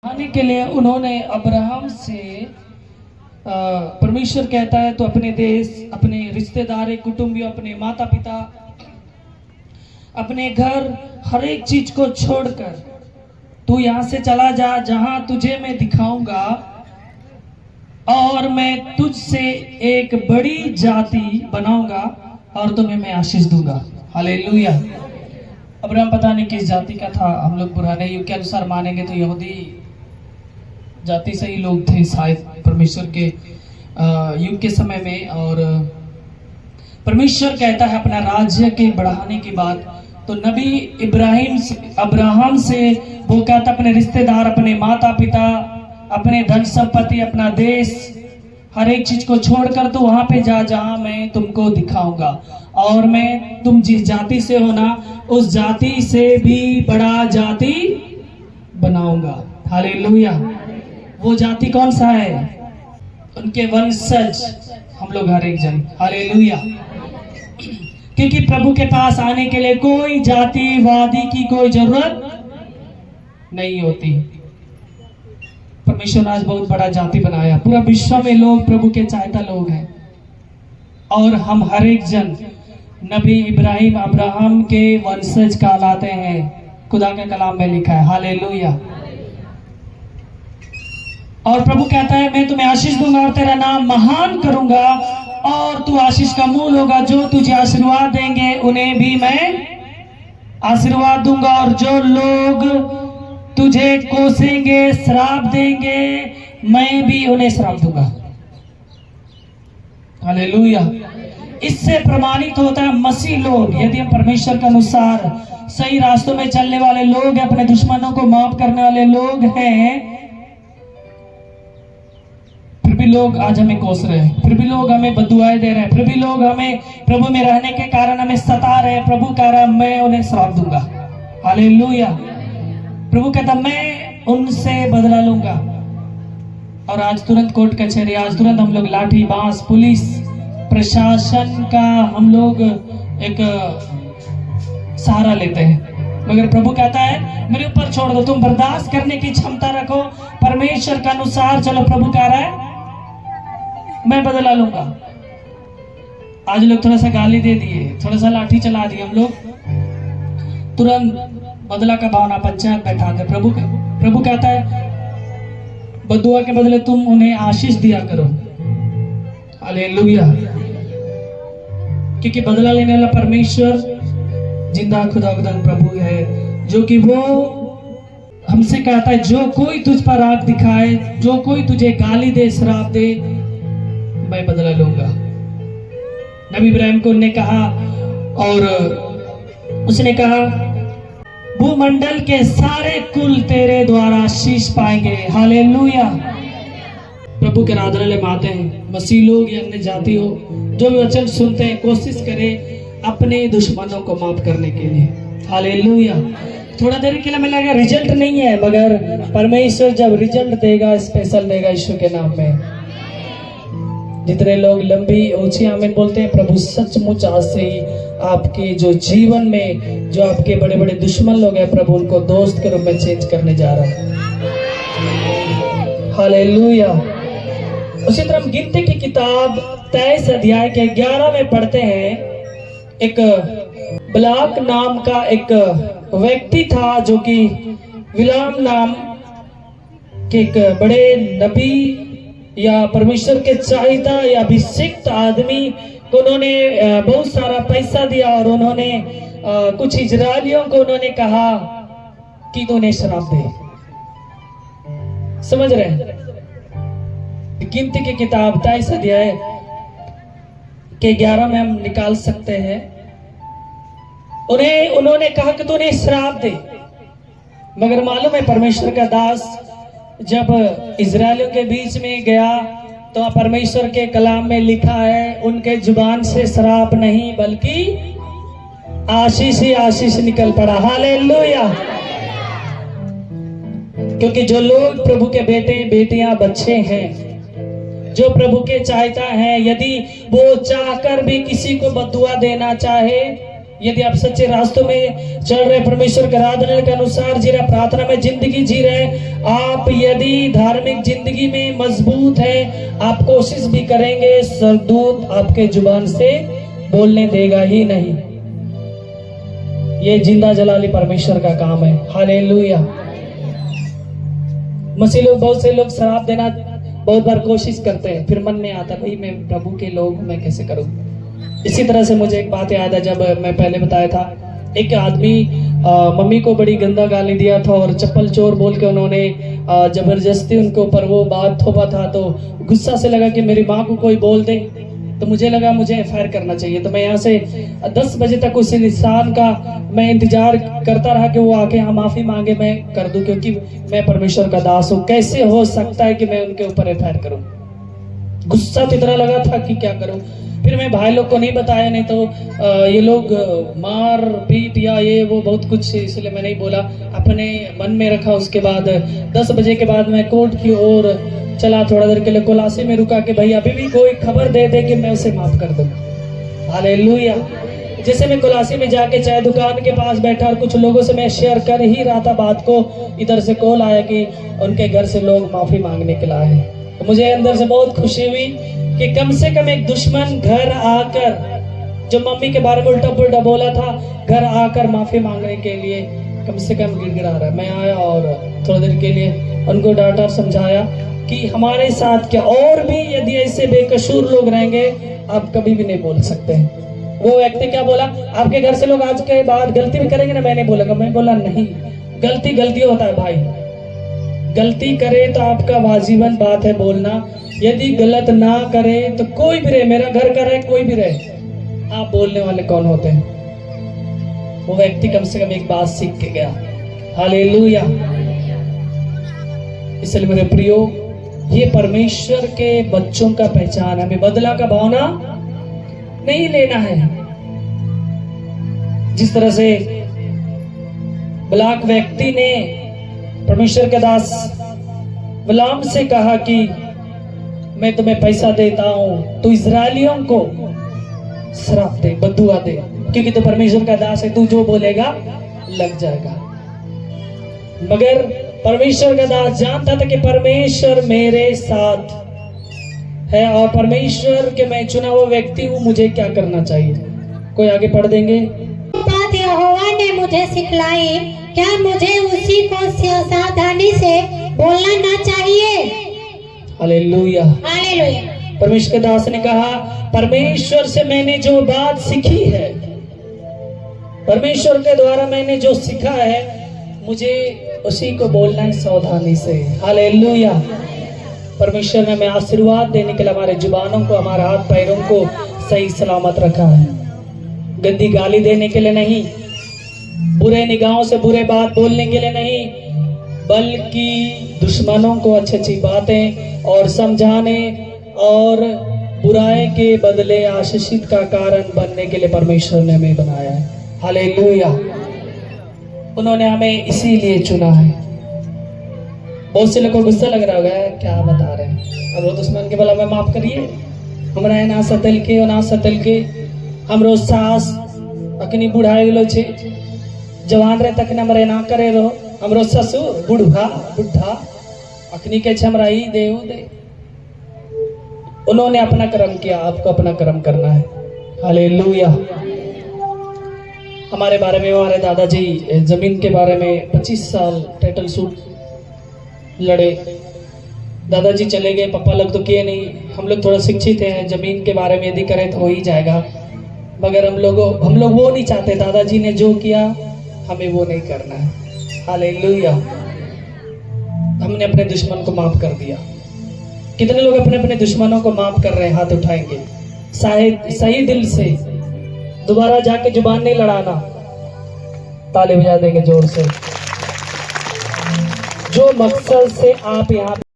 आने के लिए उन्होंने अब्राहम से परमेश्वर कहता है तो अपने देश, अपने रिश्तेदार, कुटुंबियों, अपने माता पिता, अपने घर, हर एक चीज को छोड़कर तू यहाँ से चला जा जहां तुझे मैं दिखाऊंगा और मैं तुझसे एक बड़ी जाति बनाऊंगा और तुम्हें मैं आशीष दूंगा। हालेलुया। अब्राहम पता नहीं किस जाति का था। हम लोग पुराने युग के अनुसार मानेंगे तो यहूदी जाति से ही लोग थे शायद परमेश्वर के युग के समय में। और परमेश्वर कहता है अपना राज्य के बढ़ाने की बात, तो नबी अब्राहम से वो कहता अपने रिश्तेदार, अपने माता पिता, अपने धन संपत्ति, अपना देश, हर एक चीज को छोड़कर तो वहां पे जा जहां मैं तुमको दिखाऊंगा और मैं तुम जिस जाति से हो ना उस जाति से भी बड़ा जाति बनाऊंगा। हालेलुया। वो जाति कौन सा है? उनके वंशज हम लोग हर एक जन। हालेलुया। क्योंकि प्रभु के पास आने के लिए कोई जातिवादी की कोई जरूरत नहीं होती। परमेश्वर ने आज बहुत बड़ा जाति बनाया, पूरा विश्व में लोग प्रभु के चाहता लोग हैं और हम हर एक जन नबी अब्राहम के वंशज कहलाते हैं। खुदा के कलाम में लिखा है। हालेलुया। और प्रभु कहता है मैं तुम्हें आशीष दूंगा और तेरा नाम महान करूंगा और तू आशीष का मूल होगा। जो तुझे आशीर्वाद देंगे उन्हें भी मैं आशीर्वाद दूंगा और जो लोग तुझे कोसेंगे, श्राप देंगे, मैं भी उन्हें श्राप दूंगा। हालेलुया। इससे प्रमाणित होता है मसीह लोग, यदि हम परमेश्वर के अनुसार सही रास्तों में चलने वाले लोग हैं, अपने दुश्मनों को माफ करने वाले लोग हैं, फिर भी लोग आज हमें कोस रहे हैं, फिर भी लोग हमें बदुआएं दे रहे हैं, फिर भी लोग हमें प्रभु में रहने के कारण हमें सता रहे हैं, प्रभु कह रहा है मैं उन्हें श्राप दूंगा। हालेलुया। प्रभु कहता मैं उनसे बदला लूंगा। और आज तुरंत कोर्ट कचहरी, आज तुरंत हम लोग लाठी, बांस, पुलिस प्रशासन का हम लोग एक सहारा लेते हैं, मगर प्रभु कहता है मेरे ऊपर छोड़ दो, तुम बर्दाश्त करने की क्षमता रखो, परमेश्वर के अनुसार चलो। प्रभु कह रहा है मैं बदला लूंगा। आज लोग थोड़ा सा गाली दे दिए, थोड़ा सा लाठी चला दिए, हम लोग तुरंत बदला का भावना पंचायत बैठा दे। प्रभु कहता है बदुआ के बदले तुम उन्हें आशीष दिया करो। हालेलुया। क्योंकि बदला लेने वाला परमेश्वर जिंदा खुदावंद प्रभु है, जो कि वो हमसे कहता है जो कोई तुझ पर आंख दिखाए, जो कोई तुझे गाली दे, श्राप दे, मैं बदला लूंगा। नबी इब्राहिम को उन्होंने कहा और उसने कहा भूमंडल के सारे कुल तेरे द्वारा आशीष पाएंगे। हालेलुया। प्रभु के आराधनालय में आते हैं मसीह लोग या अन्य जाति हो, जो भी वचन सुनते हैं कोशिश करें अपने दुश्मनों को माफ करने के लिए। हालेलुया। थोड़ा देर के लिए मिलेगा, रिजल्ट नहीं है, मगर परमेश्वर जब रिजल्ट देगा स्पेशल देगा यीशु के नाम में। जितने लोग लंबी ऊंची आमीन बोलते हैं, प्रभु सचमुच आज से ही आपके जो जीवन में जो आपके बड़े बड़े दुश्मन लोग हैं, प्रभु उनको दोस्त के रूप में चेंज करने जा रहा है। हालेलुया। उसी तरह हम गिनती की किताब 23 अध्याय के 11 में पढ़ते हैं, एक बलाक नाम का एक व्यक्ति था जो कि बिलाम नाम के एक बड़े नबी या परमेश्वर के चाहिता या अभिषिक्त आदमी को उन्होंने बहुत सारा पैसा दिया और उन्होंने कुछ इजरायलियों को उन्होंने कहा कि तो उन्हें श्राप दे। समझ रहे हैं? गिनती की किताब 23 अध्याय के 11 में हम निकाल सकते हैं। उन्होंने कहा कि तू उन्हें श्राप दे, मगर मालूम है परमेश्वर का दास जब इजरायलियों के बीच में गया तो परमेश्वर के कलाम में लिखा है उनके जुबान से श्राप नहीं बल्कि आशीष ही आशीष निकल पड़ा। हालेलुया। क्योंकि जो लोग प्रभु के बेटे बेटियां बच्चे हैं, जो प्रभु के चाहता हैं, यदि वो चाहकर भी किसी को बदुआ देना चाहे यदि आप सच्चे रास्तों में चल रहे, परमेश्वर के आराधना के अनुसार जी रहे, प्रार्थना में जिंदगी जी रहे, आप यदि धार्मिक जिंदगी में मजबूत है, आप कोशिश भी करेंगे, सरदूत आपके जुबान से बोलने देगा ही नहीं। ये जिंदा जलाली परमेश्वर का काम है। हालेलुया। मसीह लोग, बहुत से लोग शराब देना बहुत बार कोशिश करते हैं, फिर मन में आता भाई मैं प्रभु के लोग मैं कैसे करूं। इसी तरह से मुझे एक बात याद है, जब मैं पहले बताया था, एक आदमी मम्मी को बड़ी गंदा गाली दिया था और चप्पल चोर बोल के उन्होंने जबरदस्ती उनके ऊपर वो बात थोपा था। तो गुस्सा से लगा कि मेरी माँ को कोई बोल दे, तो मुझे लगा मुझे एफआईआर करना चाहिए। तो मैं यहाँ से 10 बजे तक उस इंसान का मैं इंतजार करता रहा कि वो आके यहाँ माफी मांगे, मैं कर दूं, क्योंकि मैं परमेश्वर का दास हूँ। कैसे हो सकता है कि मैं उनके ऊपर एफआईआर करूं। गुस्सा तो इतना लगा था कि क्या करूं। फिर मैं भाई लोग को नहीं बताया, नहीं तो ये लोग मार पीट या ये वो बहुत कुछ, इसलिए मैं नहीं बोला, अपने मन में रखा। उसके बाद 10 बजे के बाद मैं कोर्ट की ओर चला, थोड़ा देर के लिए कोलासी में रुका कि भाई अभी भी कोई खबर दे दे कि मैं उसे माफ कर दूं। हालेलुया। जैसे मैं कोलासी में जाके चाय दुकान के पास बैठा और कुछ लोगों से मैं शेयर कर ही रहा था बात को, इधर से कॉल आया कि उनके घर से लोग माफी मांगने के लिए आए। तो मुझे अंदर से बहुत खुशी हुई कि कम से कम एक दुश्मन घर आकर, जो मम्मी के बारे में उल्टा पुल्टा बोला था, घर आकर माफी मांगने के लिए कम से कम गिड़गिड़ा रहा है। मैं आया और थोड़ी देर के लिए उनको डांटा और समझाया कि हमारे साथ क्या, और भी यदि ऐसे बेकसूर लोग रहेंगे आप कभी भी नहीं बोल सकते। वो व्यक्ति क्या बोला, आपके घर से लोग आज के बाद गलती भी करेंगे ना, मैं नहीं बोलूंगा। मैं बोला नहीं, गलती गलती होता है भाई, गलती करे तो आपका वाजिबन बात है बोलना। यदि गलत ना करे तो कोई भी रहे, मेरा घर का रहे, कोई भी रहे, आप बोलने वाले कौन होते हैं। वो व्यक्ति कम से कम एक बात सीख के गया। हालेलुया। इसलिए मेरे प्रियो, ये परमेश्वर के बच्चों का पहचान है। हमें बदला का भावना नहीं लेना है। जिस तरह से ब्लैक व्यक्ति ने परमेश्वर के दास गुलाम से कहा कि मैं तुम्हें पैसा देता हूं, तो इजरायलियों को श्राप दे, बदुआ दे, क्योंकि तो परमेश्वर का दास है, तू जो बोलेगा लग जाएगा। मगर परमेश्वर का दास जानता था कि परमेश्वर मेरे साथ है और परमेश्वर के मैं चुना हुआ व्यक्ति हूँ, मुझे क्या करना चाहिए। कोई आगे पढ़ देंगे। बात यहोवा ने मुझे सिखलाई, क्या मुझे उसी को सावधानी से बोलना ना चाहिए। हालेलुया। हालेलुया। परमेश्वर के दास ने कहा, परमेश्वर से मैंने जो बात सीखी है, परमेश्वर के द्वारा मैंने जो सीखा है, मुझे उसी को बोलना है सावधानी से। हालेलुया। परमेश्वर ने हमें आशीर्वाद देने के लिए हमारे जुबानों को, हमारे हाथ पैरों को सही सलामत रखा है। गंदी गाली देने के लिए नहीं, बुरे निगाहों से बुरे बात बोलने के लिए नहीं, बल्कि दुश्मनों को अच्छी अच्छी बातें और समझाने और बुराई के बदले आशीषित का कारण बनने के लिए परमेश्वर ने हमें बनाया है। हालेलुया। उन्होंने हमें इसीलिए चुना है। बहुत से लोगों को गुस्सा लग रहा होगा, क्या बता रहे हैं। अब वो दुश्मन के भला में माफ करिए, हमरा ना सतल के और ना सतल के हमरो सास अखनी बुढ़ाई लो छे, जवान रहे तक हमरे ना करे रहो, हमरो ससुर बुढ़ा बुढ़ा अखनी के छमराई देव दे। उन्होंने अपना कर्म किया, आपको अपना कर्म करना है। हालेलुया। हमारे बारे में, हमारे दादाजी जमीन के बारे में 25 साल टाइटल सूट लड़े। दादाजी चले गए, पापा लोग तो किए नहीं। हम लोग थोड़ा शिक्षित हैं, जमीन के बारे में यदि करें तो हो ही जाएगा, मगर हम लोग वो नहीं चाहते। दादाजी ने जो किया हमें वो नहीं करना है। हालेलुया। हमने अपने दुश्मन को माफ कर दिया। कितने लोग अपने अपने दुश्मनों को माफ कर रहे हैं? हाथ उठाएंगे सही दिल से। दोबारा जाके जुबान नहीं लड़ाना। ताली बजा देंगे जोर से। जो मकसद से आप यहाँ